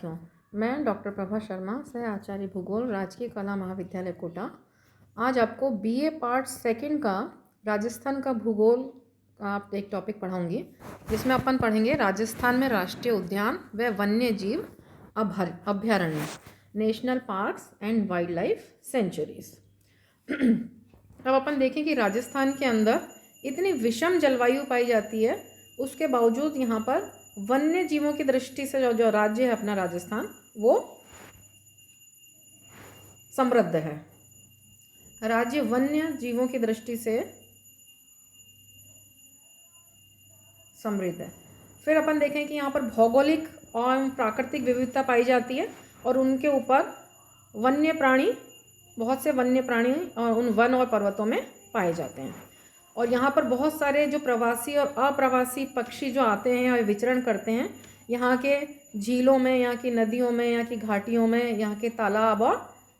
साथियों, मैं डॉक्टर प्रभा शर्मा, सह आचार्य भूगोल, राजकीय कला महाविद्यालय कोटा। आज आपको बीए पार्ट सेकंड का राजस्थान का भूगोल आप एक टॉपिक पढ़ाऊंगी, जिसमें अपन पढ़ेंगे राजस्थान में राष्ट्रीय उद्यान व वन्य जीव अभ्यारण्य, national parks and wild life sanctuaries. अब अपन देखें कि राजस्थान के अंदर इतनी विषम जलवायु पाई जाती है, उसके बावजूद यहाँ पर वन्य जीवों की दृष्टि से जो राज्य है अपना राजस्थान, वो समृद्ध है। राज्य वन्य जीवों की दृष्टि से समृद्ध है। फिर अपन देखें कि यहाँ पर भौगोलिक और प्राकृतिक विविधता पाई जाती है और उनके ऊपर वन्य प्राणी, बहुत से वन्य प्राणी और उन वन और पर्वतों में पाए जाते हैं। और यहाँ पर बहुत सारे जो प्रवासी और अप्रवासी पक्षी जो आते हैं और विचरण करते हैं यहाँ के झीलों में, यहाँ की नदियों में, यहाँ की घाटियों में, यहाँ के तालाब और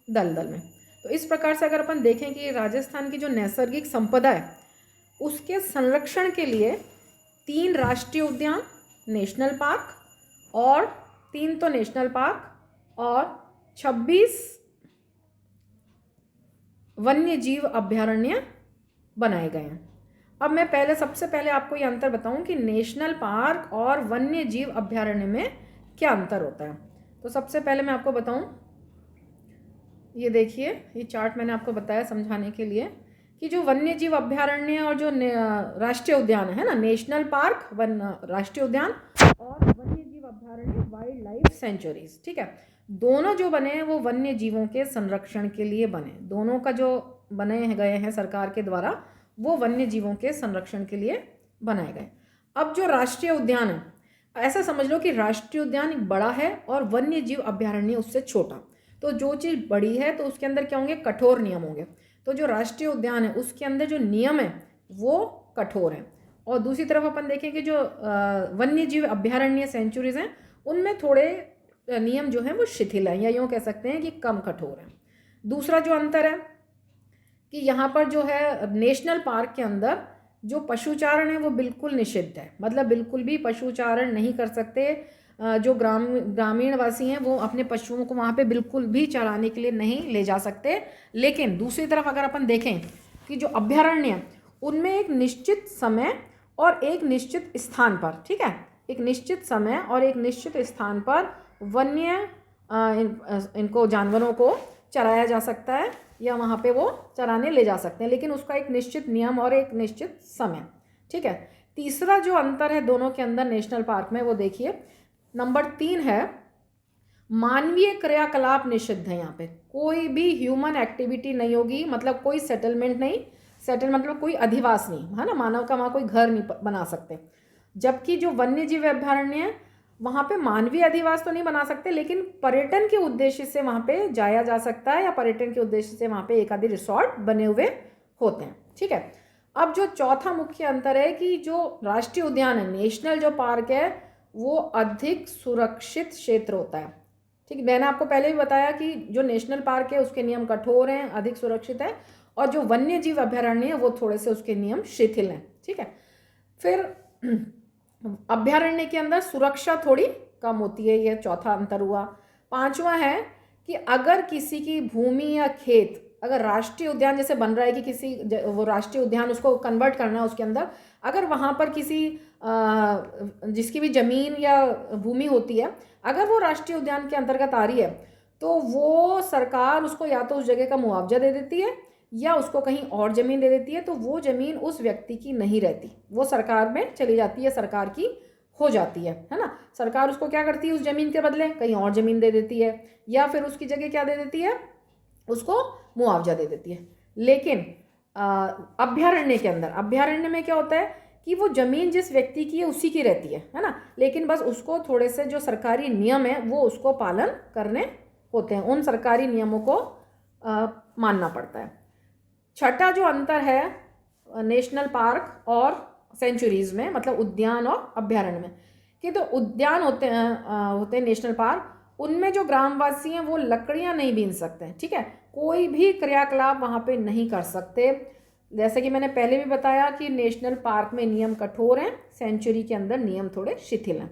दलदल में। तो इस प्रकार से अगर अपन देखें कि राजस्थान की जो नैसर्गिक संपदा है उसके संरक्षण के लिए 3 राष्ट्रीय उद्यान, नेशनल पार्क और 3 तो नेशनल पार्क और 26 वन्य जीव अभ्यारण्य बनाए गए हैं। अब मैं सबसे पहले आपको ये अंतर बताऊं कि नेशनल पार्क और वन्य जीव अभ्यारण्य में क्या अंतर होता है। तो सबसे पहले मैं आपको बताऊं, ये देखिए, ये चार्ट मैंने आपको बताया समझाने के लिए कि जो वन्य जीव अभ्यारण्य और जो राष्ट्रीय उद्यान है ना, नेशनल पार्क राष्ट्रीय उद्यान और वन्य जीव अभ्यारण्य वाइल्ड लाइफ सेंचुरीज, ठीक है, दोनों जो बने हैं वो वन्य जीवों के संरक्षण के लिए बने। दोनों का जो बने गए हैं सरकार के द्वारा, वो वन्य जीवों के संरक्षण के लिए बनाए गए। अब जो राष्ट्रीय उद्यान है, ऐसा समझ लो कि राष्ट्रीय उद्यान एक बड़ा है और वन्य जीव अभ्यारण्य उससे छोटा। तो जो चीज़ बड़ी है तो उसके अंदर क्या होंगे, कठोर नियम होंगे। तो जो राष्ट्रीय उद्यान है उसके अंदर जो नियम है वो कठोर हैं। और दूसरी तरफ अपन देखें कि जो वन्य जीव अभ्यारण्य सेंचुरीज हैं उनमें थोड़े नियम जो हैं वो शिथिल हैं, या यूँ कह सकते हैं कि कम कठोर हैं। दूसरा जो अंतर है कि यहाँ पर जो है नेशनल पार्क के अंदर जो पशुचारण है वो बिल्कुल निषिद्ध है, मतलब बिल्कुल भी पशुचारण नहीं कर सकते। जो ग्रामीण वासी हैं वो अपने पशुओं को वहाँ पे बिल्कुल भी चराने के लिए नहीं ले जा सकते। लेकिन दूसरी तरफ अगर अपन देखें कि जो अभ्यारण्य उनमें एक निश्चित समय और एक निश्चित स्थान पर, ठीक है, एक निश्चित समय और एक निश्चित स्थान पर वन्य इनको जानवरों को चराया जा सकता है या वहाँ पे वो चराने ले जा सकते हैं, लेकिन उसका एक निश्चित नियम और एक निश्चित समय, ठीक है। तीसरा जो अंतर है दोनों के अंदर नेशनल पार्क में, वो देखिए नंबर 3 है, मानवीय क्रियाकलाप निषिद्ध है। यहाँ पे कोई भी ह्यूमन एक्टिविटी नहीं होगी, मतलब कोई सेटलमेंट नहीं, सेटल मतलब कोई अधिवास नहीं है ना, मानव का वहाँ कोई घर नहीं बना सकते। जबकि जो वन्य जीव अभ्यारण्य है वहाँ पे मानवीय अधिवास तो नहीं बना सकते, लेकिन पर्यटन के उद्देश्य से वहाँ पे जाया जा सकता है या पर्यटन के उद्देश्य से वहाँ पे एक आधे रिसोर्ट बने हुए होते हैं, ठीक है। अब जो चौथा मुख्य अंतर है कि जो राष्ट्रीय उद्यान है, नेशनल जो पार्क है, वो अधिक सुरक्षित क्षेत्र होता है, ठीक है। मैंने आपको पहले भी बताया कि जो नेशनल पार्क है उसके नियम कठोर हैं, अधिक सुरक्षित है, और जो वन्य जीव अभ्यारण्य है वो थोड़े से उसके नियम शिथिल हैं, ठीक है। फिर अभ्यारण्य के अंदर सुरक्षा थोड़ी कम होती है, यह चौथा अंतर हुआ। पांचवा है कि अगर किसी की भूमि या खेत, अगर राष्ट्रीय उद्यान जैसे बन रहा है कि किसी वो राष्ट्रीय उद्यान उसको कन्वर्ट करना है, उसके अंदर अगर वहाँ पर किसी जिसकी भी ज़मीन या भूमि होती है, अगर वो राष्ट्रीय उद्यान के अंतर्गत आ रही है तो वो सरकार उसको या तो उस जगह का मुआवजा दे देती है या उसको कहीं और ज़मीन दे देती है। तो वो ज़मीन उस व्यक्ति की नहीं रहती, वो सरकार में चली जाती है, सरकार की हो जाती है ना। सरकार उसको क्या करती है, उस ज़मीन के बदले कहीं और ज़मीन दे देती है या फिर उसकी जगह क्या दे देती है, उसको मुआवजा दे देती है। लेकिन अभ्यारण्य के अंदर, अभ्यारण्य में क्या होता है कि वो ज़मीन जिस व्यक्ति की है उसी की रहती है ना, लेकिन बस उसको थोड़े से जो सरकारी नियम है वो उसको पालन करने होते हैं, उन सरकारी नियमों को मानना पड़ता है। छठा जो अंतर है नेशनल पार्क और सेंचुरीज में, मतलब उद्यान और अभ्यारण्य में, कि तो उद्यान होते हैं नेशनल पार्क, उनमें जो ग्रामवासी हैं वो लकड़ियां नहीं बीन सकते हैं, ठीक है, कोई भी क्रियाकलाप वहाँ पे नहीं कर सकते। जैसे कि मैंने पहले भी बताया कि नेशनल पार्क में नियम कठोर हैं, सेंचुरी के अंदर नियम थोड़े शिथिल हैं।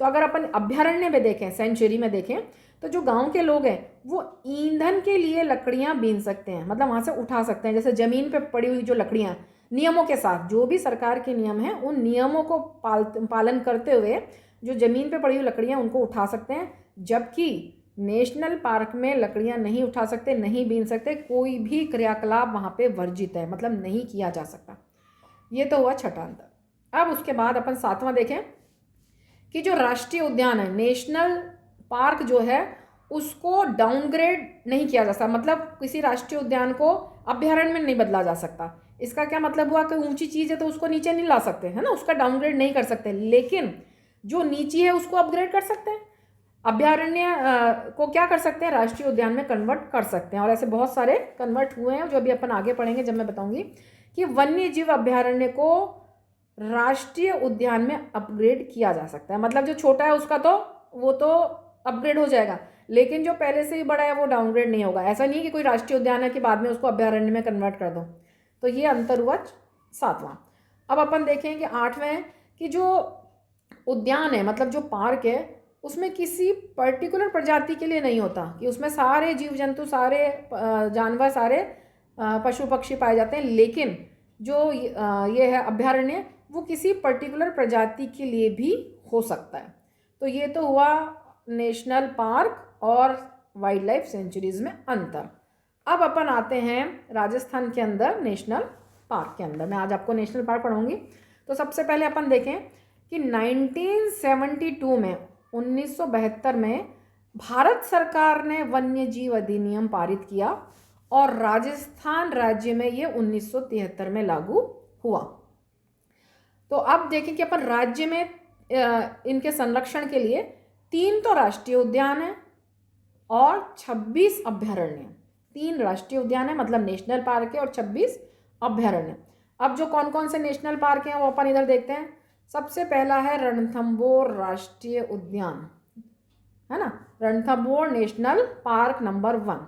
तो अगर अपन अभ्यारण्य में देखें, सेंचुरी में देखें, तो जो गांव के लोग हैं वो ईंधन के लिए लकड़ियां बीन सकते हैं, मतलब वहाँ से उठा सकते हैं। जैसे ज़मीन पे पड़ी हुई जो लकड़ियां, नियमों के साथ, जो भी सरकार के नियम हैं उन नियमों को पालन करते हुए जो ज़मीन पे पड़ी हुई लकड़ियां उनको उठा सकते हैं। जबकि नेशनल पार्क में लकड़ियां नहीं उठा सकते, नहीं बीन सकते, कोई भी क्रियाकलाप वहाँ पे वर्जित है, मतलब नहीं किया जा सकता। ये तो हुआ छठा अंतर। अब उसके बाद अपन सातवां देखें कि जो राष्ट्रीय उद्यान है, नेशनल पार्क जो है, उसको डाउनग्रेड नहीं किया जा सकता, मतलब किसी राष्ट्रीय उद्यान को अभ्यारण्य में नहीं बदला जा सकता। इसका क्या मतलब हुआ कि ऊंची चीज़ है तो उसको नीचे नहीं ला सकते, है ना, उसका डाउनग्रेड नहीं कर सकते, लेकिन जो नीची है उसको अपग्रेड कर सकते हैं। अभ्यारण्य को क्या कर सकते हैं, राष्ट्रीय उद्यान में कन्वर्ट कर सकते हैं। और ऐसे बहुत सारे कन्वर्ट हुए हैं जो अभी अपन आगे पढ़ेंगे जब मैं बताऊंगी कि वन्य जीव अभ्यारण्य को राष्ट्रीय उद्यान में अपग्रेड किया जा सकता है। मतलब जो छोटा है उसका तो वो तो अपग्रेड हो जाएगा, लेकिन जो पहले से ही बड़ा है वो डाउनग्रेड नहीं होगा। ऐसा नहीं है कि कोई राष्ट्रीय उद्यान है कि बाद में उसको अभ्यारण्य में कन्वर्ट कर दो। तो ये अंतर हुआ सातवां। अब अपन देखें कि आठवें कि जो उद्यान है, मतलब जो पार्क है, उसमें किसी पर्टिकुलर प्रजाति के लिए नहीं होता कि उसमें सारे जीव जंतु, सारे जानवर, सारे पशु पक्षी पाए जाते हैं, लेकिन जो ये है अभ्यारण्य, वो किसी पर्टिकुलर प्रजाति के लिए भी हो सकता है। तो ये तो हुआ नेशनल पार्क और वाइल्ड लाइफ सेंचुरीज में अंतर। अब अपन आते हैं राजस्थान के अंदर नेशनल पार्क के अंदर। मैं आज आपको नेशनल पार्क पढ़ाऊंगी। तो सबसे पहले अपन देखें कि 1972 में, 1972 में भारत सरकार ने वन्य जीव अधिनियम पारित किया और राजस्थान राज्य में ये 1973 में लागू हुआ। तो अब देखें कि अपन राज्य में इनके संरक्षण के लिए 3 तो राष्ट्रीय उद्यान है और 26 अभ्यारण्य। 3 राष्ट्रीय उद्यान है, मतलब नेशनल पार्क है, और 26 अभ्यारण्य। अब जो कौन कौन से नेशनल पार्क हैं वो अपन इधर देखते हैं। सबसे पहला है रणथंभौर राष्ट्रीय उद्यान, है ना, रणथंभौर नेशनल पार्क नंबर 1।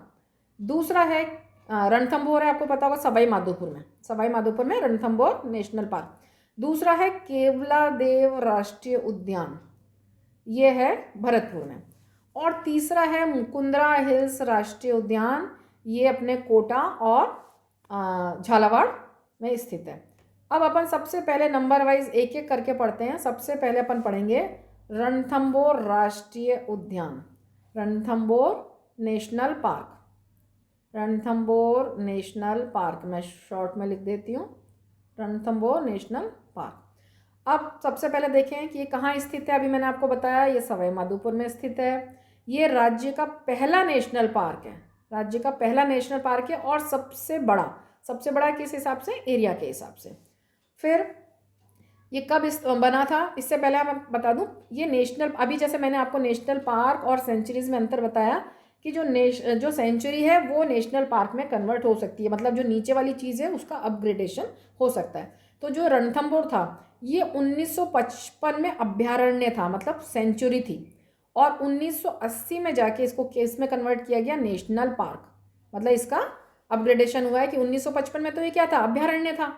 दूसरा है रणथंभौर है, आपको पता होगा, सवाई माधोपुर में, सवाई माधोपुर में रणथंभौर नेशनल पार्क। दूसरा है केवलादेव राष्ट्रीय उद्यान, ये है भरतपुर में। और तीसरा है मुकुंदरा हिल्स राष्ट्रीय उद्यान, ये अपने कोटा और झालावाड़ में स्थित है। अब अपन सबसे पहले नंबर वाइज एक एक करके पढ़ते हैं। सबसे पहले अपन पढ़ेंगे रणथंभौर राष्ट्रीय उद्यान, Ranthambore national park, Ranthambore national park, मैं शॉर्ट में लिख देती हूँ, रणथंभौर नेशनल पार्क। अब सबसे पहले देखें कि ये कहाँ स्थित है। अभी मैंने आपको बताया ये सवाई माधोपुर में स्थित है। ये राज्य का पहला नेशनल पार्क है, राज्य का पहला नेशनल पार्क है और सबसे बड़ा किस हिसाब से, एरिया के हिसाब से। फिर ये कब बना था, इससे पहले मैं बता दूं, ये नेशनल, अभी जैसे मैंने आपको नेशनल पार्क और सेंचुरीज में अंतर बताया कि जो सेंचुरी है वो नेशनल पार्क में कन्वर्ट हो सकती है, मतलब जो नीचे वाली चीज़ है उसका अपग्रेडेशन हो सकता है। तो जो रणथंभौर था ये 1955 में अभ्यारण्य था, मतलब सेंचुरी थी, और 1980 में जाके इसको केस में कन्वर्ट किया गया नेशनल पार्क, मतलब इसका अपग्रेडेशन हुआ है कि 1955 में तो ये क्या था, अभ्यारण्य था,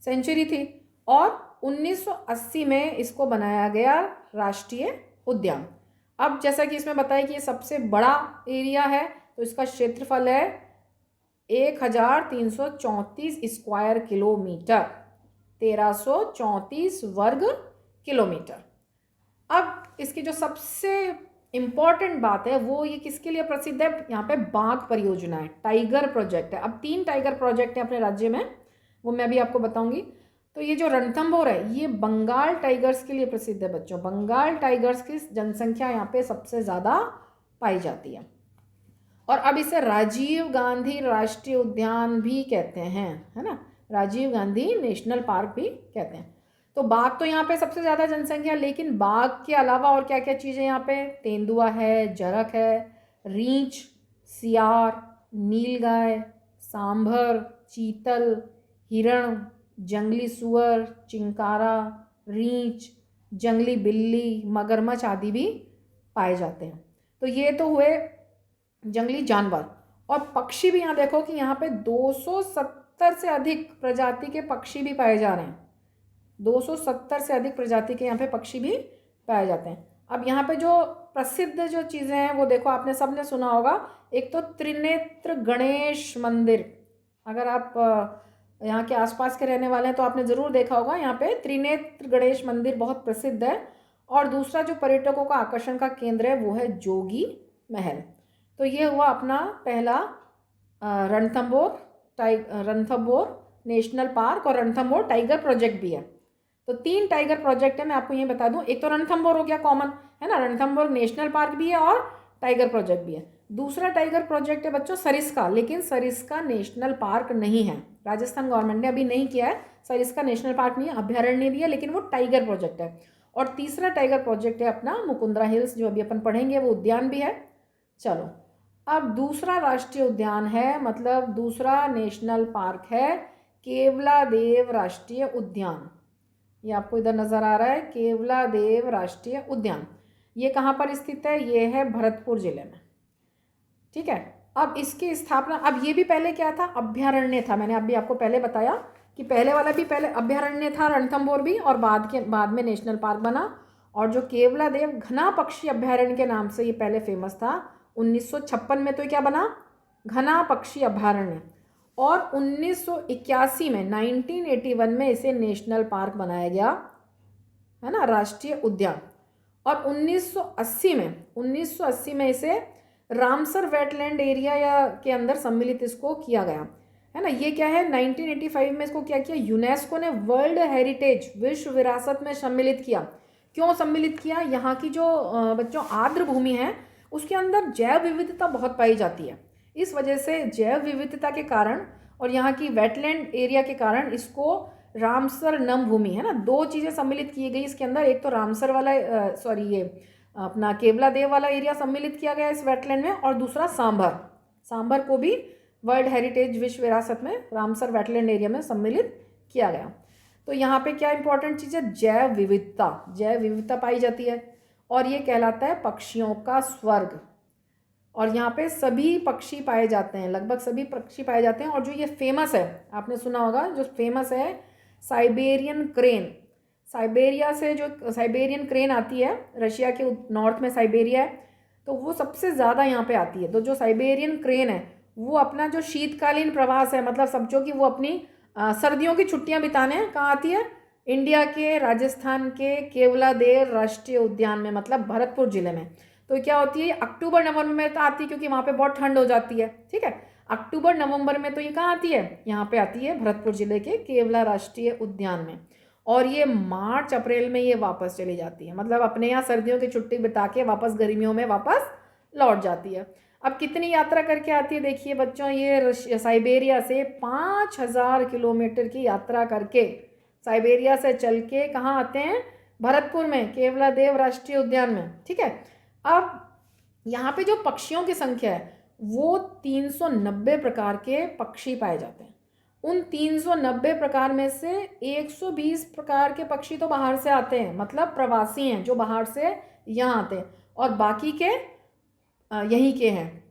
सेंचुरी थी, और 1980 में इसको बनाया गया राष्ट्रीय उद्यान। अब जैसा कि इसमें बताया कि ये सबसे बड़ा एरिया है, तो इसका क्षेत्रफल है 1334 स्क्वायर किलोमीटर, 1334 वर्ग किलोमीटर। अब इसकी जो सबसे इम्पॉर्टेंट बात है वो ये किसके लिए प्रसिद्ध है, यहाँ पे बाघ परियोजना है, टाइगर प्रोजेक्ट है। अब 3 टाइगर प्रोजेक्ट हैं अपने राज्य में, वो मैं भी आपको बताऊंगी। तो ये जो रणथंभौर है ये बंगाल टाइगर्स के लिए प्रसिद्ध है बच्चों। बंगाल टाइगर्स की जनसंख्या यहाँ पे सबसे ज़्यादा पाई जाती है। और अब इसे राजीव गांधी राष्ट्रीय उद्यान भी कहते हैं, है ना, राजीव गांधी नेशनल पार्क भी कहते हैं। तो बाघ तो यहाँ पे सबसे ज़्यादा जनसंख्या, लेकिन बाघ के अलावा और क्या क्या चीज़ें यहाँ पे, तेंदुआ है, जरक है, रींछ, सियार, नीलगाय, सांभर, चीतल, हिरण, जंगली सुअर, चिंकारा, रींछ, जंगली बिल्ली, मगरमच्छ आदि भी पाए जाते हैं। तो ये तो हुए जंगली जानवर। और पक्षी भी यहाँ देखो कि यहाँ पे 270 से अधिक प्रजाति के पक्षी भी पाए जा रहे हैं, 270 से अधिक प्रजाति के यहाँ पे पक्षी भी पाए जाते हैं। अब यहाँ पे जो प्रसिद्ध जो चीज़ें हैं वो देखो, आपने सबने सुना होगा। एक तो त्रिनेत्र गणेश मंदिर, अगर आप यहाँ के आसपास के रहने वाले हैं तो आपने ज़रूर देखा होगा, यहाँ पे त्रिनेत्र गणेश मंदिर बहुत प्रसिद्ध है। और दूसरा जो पर्यटकों का आकर्षण का केंद्र है वो है जोगी महल। तो ये हुआ अपना पहला रणथंबोर नेशनल पार्क, और रणथंबोर टाइगर प्रोजेक्ट भी है। तो 3 टाइगर प्रोजेक्ट है, मैं आपको ये बता दूं। एक तो रणथंबोर हो गया कॉमन, है ना, रणथंबोर नेशनल पार्क भी है और टाइगर प्रोजेक्ट भी है। दूसरा टाइगर प्रोजेक्ट है बच्चों सरिस्का, लेकिन सरिस्का नेशनल पार्क नहीं है, राजस्थान गवर्नमेंट ने अभी नहीं किया है। सरिस्का नेशनल पार्क नहीं है, अभ्यारण्य भी है, लेकिन वो टाइगर प्रोजेक्ट है। और तीसरा टाइगर प्रोजेक्ट है अपना मुकुंदरा हिल्स, जो अभी अपन पढ़ेंगे, वो उद्यान भी है। चलो, अब दूसरा राष्ट्रीय उद्यान है, मतलब दूसरा नेशनल पार्क है केवलादेव राष्ट्रीय उद्यान। ये आपको इधर नज़र आ रहा है, केवलादेव राष्ट्रीय उद्यान। ये कहाँ पर स्थित है? ये है भरतपुर जिले में, ठीक है। अब इसकी स्थापना, अब ये भी पहले क्या था? अभ्यारण्य था। मैंने अभी आपको पहले बताया कि पहले वाला भी पहले अभ्यारण्य था, रणथंबोर भी, और बाद में नेशनल पार्क बना। और जो केवलादेव घना पक्षी अभ्यारण्य के नाम से ये पहले फेमस था। 1956 में तो क्या बना? घना पक्षी अभ्यारण्य। और 1981 में 1981 में इसे नेशनल पार्क बनाया गया, है ना, राष्ट्रीय उद्यान। और 1980 में इसे रामसर वेटलैंड एरिया या के अंदर सम्मिलित इसको किया गया, है ना। ये क्या है? 1985 में इसको क्या किया? यूनेस्को ने वर्ल्ड हेरिटेज, विश्व विरासत में सम्मिलित किया। क्यों सम्मिलित किया? यहाँ की जो बच्चों आर्द्र भूमि है उसके अंदर जैव विविधता बहुत पाई जाती है। इस वजह से जैव विविधता के कारण और यहाँ की वेटलैंड एरिया के कारण इसको रामसर नम भूमि, है ना, 2 चीज़ें सम्मिलित की गई इसके अंदर। एक तो रामसर वाला ये अपना केवलादेव वाला एरिया सम्मिलित किया गया इस वेटलैंड में, और दूसरा सांभर को भी वर्ल्ड हेरिटेज विश्व विरासत में रामसर वेटलैंड एरिया में सम्मिलित किया गया। तो यहाँ पे क्या इंपॉर्टेंट चीज़ है? जैव विविधता पाई जाती है, और ये कहलाता है पक्षियों का स्वर्ग। और यहाँ पे सभी पक्षी पाए जाते हैं, लगभग सभी पक्षी पाए जाते हैं। और जो ये फेमस है, आपने सुना होगा, जो फेमस है साइबेरियन क्रेन। साइबेरिया से जो साइबेरियन क्रेन आती है, रशिया के नॉर्थ में साइबेरिया है, तो वो सबसे ज़्यादा यहाँ पे आती है। तो जो साइबेरियन क्रेन है वो अपना जो शीतकालीन प्रवास है, मतलब समझो कि वो अपनी सर्दियों की छुट्टियाँ बिताने कहाँ आती है? इंडिया के राजस्थान के केवलादेव राष्ट्रीय उद्यान में, मतलब भरतपुर जिले में। तो क्या होती है? अक्टूबर नवंबर में तो आती है, क्योंकि वहाँ पे बहुत ठंड हो जाती है, ठीक है। अक्टूबर नवंबर में तो ये कहाँ आती है? यहाँ पे आती है भरतपुर जिले के केवला राष्ट्रीय उद्यान में। और ये मार्च अप्रैल में ये वापस चली जाती है, मतलब अपने यहाँ सर्दियों की छुट्टी बिता के वापस गर्मियों में वापस लौट जाती है। अब कितनी यात्रा करके आती है देखिए बच्चों, ये साइबेरिया से 5000 किलोमीटर की यात्रा करके, साइबेरिया से चल के कहाँ आते हैं? भरतपुर में, केवलादेव राष्ट्रीय उद्यान में, ठीक है। अब यहाँ पे जो पक्षियों की संख्या है वो 390 प्रकार के पक्षी पाए जाते हैं। उन 390 प्रकार में से 120 प्रकार के पक्षी तो बाहर से आते हैं, मतलब प्रवासी हैं जो बाहर से यहाँ आते हैं, और बाकी के यहीं के हैं।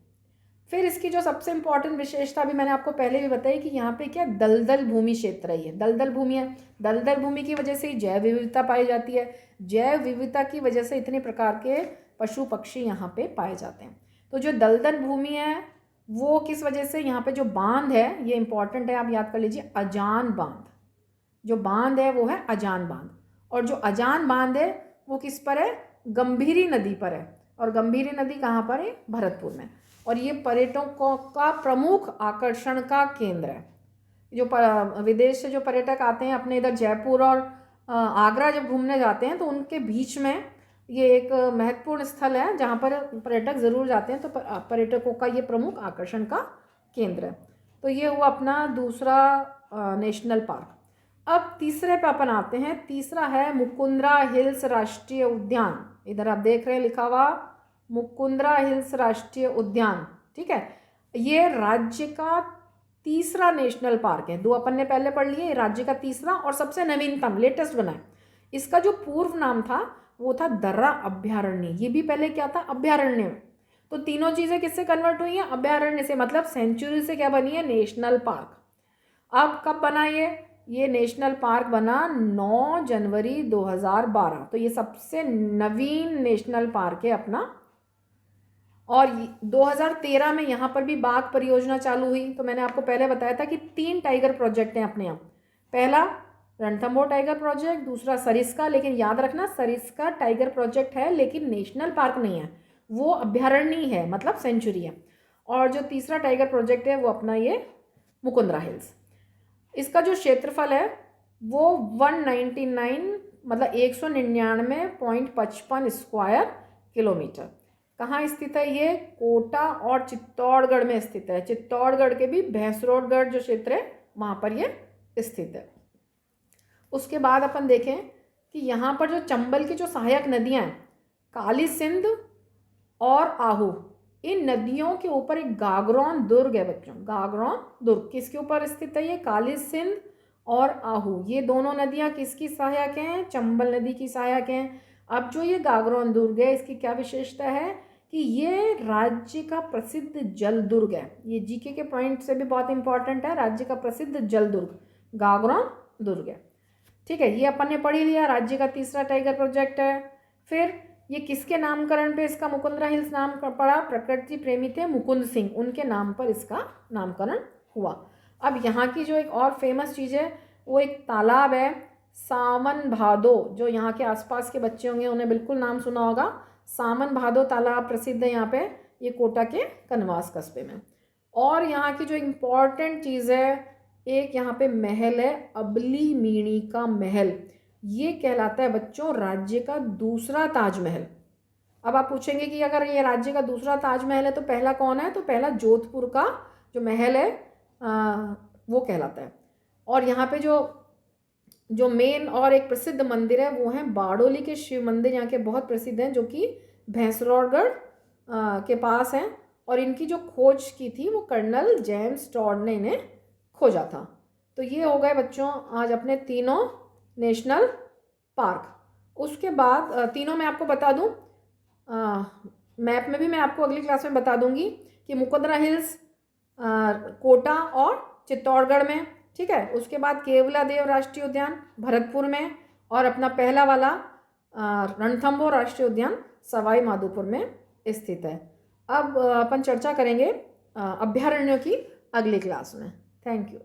फिर इसकी जो सबसे इम्पॉर्टेंट विशेषता भी मैंने आपको पहले भी बताई कि यहाँ पे क्या दलदल भूमि क्षेत्र है, दलदल भूमि है। दलदल भूमि की वजह से ही जैव विविधता पाई जाती है। जैव विविधता की वजह से इतने प्रकार के पशु पक्षी यहाँ पे पाए जाते हैं। तो जो दलदल भूमि है वो किस वजह से? यहाँ पे जो बांध है, ये इंपॉर्टेंट है, आप याद कर लीजिए, अजान बांध। जो बांध है वो है अजान बांध, और जो अजान बांध है वो किस पर है? गंभीरी नदी पर है। और गंभीरी नदी कहाँ पर है? भरतपुर में। और ये पर्यटकों का प्रमुख आकर्षण का केंद्र है। जो विदेश से जो पर्यटक आते हैं अपने इधर जयपुर और आगरा जब घूमने जाते हैं तो उनके बीच में ये एक महत्वपूर्ण स्थल है जहाँ पर पर्यटक ज़रूर जाते हैं। तो पर्यटकों का ये प्रमुख आकर्षण का केंद्र है। तो ये हुआ अपना दूसरा नेशनल पार्क। अब तीसरे पे अपन आते हैं। तीसरा है मुकुंदरा हिल्स राष्ट्रीय उद्यान। इधर आप देख रहे हैं लिखा हुआ मुकुंदरा हिल्स राष्ट्रीय उद्यान, ठीक है। ये राज्य का तीसरा नेशनल पार्क है। 2 अपन ने पहले पढ़ लिए, राज्य का तीसरा और सबसे नवीनतम, लेटेस्ट बना है। इसका जो पूर्व नाम था वो था दर्रा अभ्यारण्य। ये भी पहले क्या था? अभ्यारण्य में। तो तीनों चीज़ें किससे कन्वर्ट हुई हैं? अभ्यारण्य से, मतलब सेंचुरी से क्या बनी है? National park. अब कब बना ये? ये नेशनल पार्क बना 9 जनवरी 2012। तो ये सबसे नवीन नेशनल पार्क है अपना। और 2013 में यहाँ पर भी बाघ परियोजना चालू हुई। तो मैंने आपको पहले बताया था कि 3 टाइगर प्रोजेक्ट हैं अपने यहाँ। पहला रणथंभौर टाइगर प्रोजेक्ट, दूसरा सरिस्का, लेकिन याद रखना सरिस्का टाइगर प्रोजेक्ट है लेकिन नेशनल पार्क नहीं है, वो अभ्यारण्य है, मतलब सेंचुरी है। और जो तीसरा टाइगर प्रोजेक्ट है वो अपना ये मुकुंदरा हिल्स। इसका जो क्षेत्रफल है वो 199 मतलब 199.55 स्क्वायर किलोमीटर। कहाँ स्थित है ये? कोटा और चित्तौड़गढ़ में स्थित है। चित्तौड़गढ़ के भी भैंसरोडगढ़ जो क्षेत्र है वहाँ पर ये स्थित है। उसके बाद अपन देखें कि यहाँ पर जो चंबल की जो सहायक नदियाँ हैं काली सिंध और आहू, इन नदियों के ऊपर एक गागरौन दुर्ग है बच्चों। गागरौन दुर्ग किसके ऊपर स्थित है? ये काली सिंध और आहू, ये दोनों नदियाँ किसकी सहायक हैं? चंबल नदी की सहायक हैं। अब जो ये गागरौन दुर्ग है इसकी क्या विशेषता है कि ये राज्य का प्रसिद्ध जल दुर्ग है। ये जीके के पॉइंट से भी बहुत इंपॉर्टेंट है। राज्य का प्रसिद्ध जल दुर्ग गागरौन दुर्ग है। ठीक है, ये अपन ने पढ़ ही लिया। राज्य का तीसरा टाइगर प्रोजेक्ट है। फिर ये किसके नामकरण पे इसका मुकुंदरा हिल्स नाम पड़ा? प्रकृति प्रेमी थे मुकुंद सिंह, उनके नाम पर इसका नामकरण हुआ। अब यहाँ की जो एक और फेमस चीज़ है वो एक तालाब है सावन भादो, जो यहाँ के आसपास के बच्चे होंगे उन्हें बिल्कुल नाम सुना होगा। सावन भादो तालाब प्रसिद्ध है यहाँ पे, ये कोटा के कनवास कस्बे में। और यहाँ की जो इम्पॉर्टेंट चीज़ है, एक यहाँ पे महल है अबली मीणी का महल। ये कहलाता है बच्चों राज्य का दूसरा ताजमहल। अब आप पूछेंगे कि अगर ये राज्य का दूसरा ताजमहल है तो पहला कौन है? तो पहला जोधपुर का जो महल है वो कहलाता है। और यहाँ पे जो मेन और एक प्रसिद्ध मंदिर है वो है बारडोली के शिव मंदिर, यहाँ के बहुत प्रसिद्ध हैं, जो कि भैंसरोडगढ़ के पास हैं। और इनकी जो खोज की थी वो कर्नल जेम्स टॉड ने इन्हें खोजा था। तो ये हो गए बच्चों आज अपने तीनों नेशनल पार्क। उसके बाद तीनों मैं आपको बता दूं, मैप में भी मैं आपको अगली क्लास में बता दूंगी कि मुकुंदरा हिल्स कोटा और चित्तौड़गढ़ में, ठीक है। उसके बाद केवलादेव राष्ट्रीय उद्यान भरतपुर में, और अपना पहला वाला रणथंभौर राष्ट्रीय उद्यान सवाई माधोपुर में स्थित है। अब अपन चर्चा करेंगे अभ्यारण्यों की अगली क्लास में। Thank you.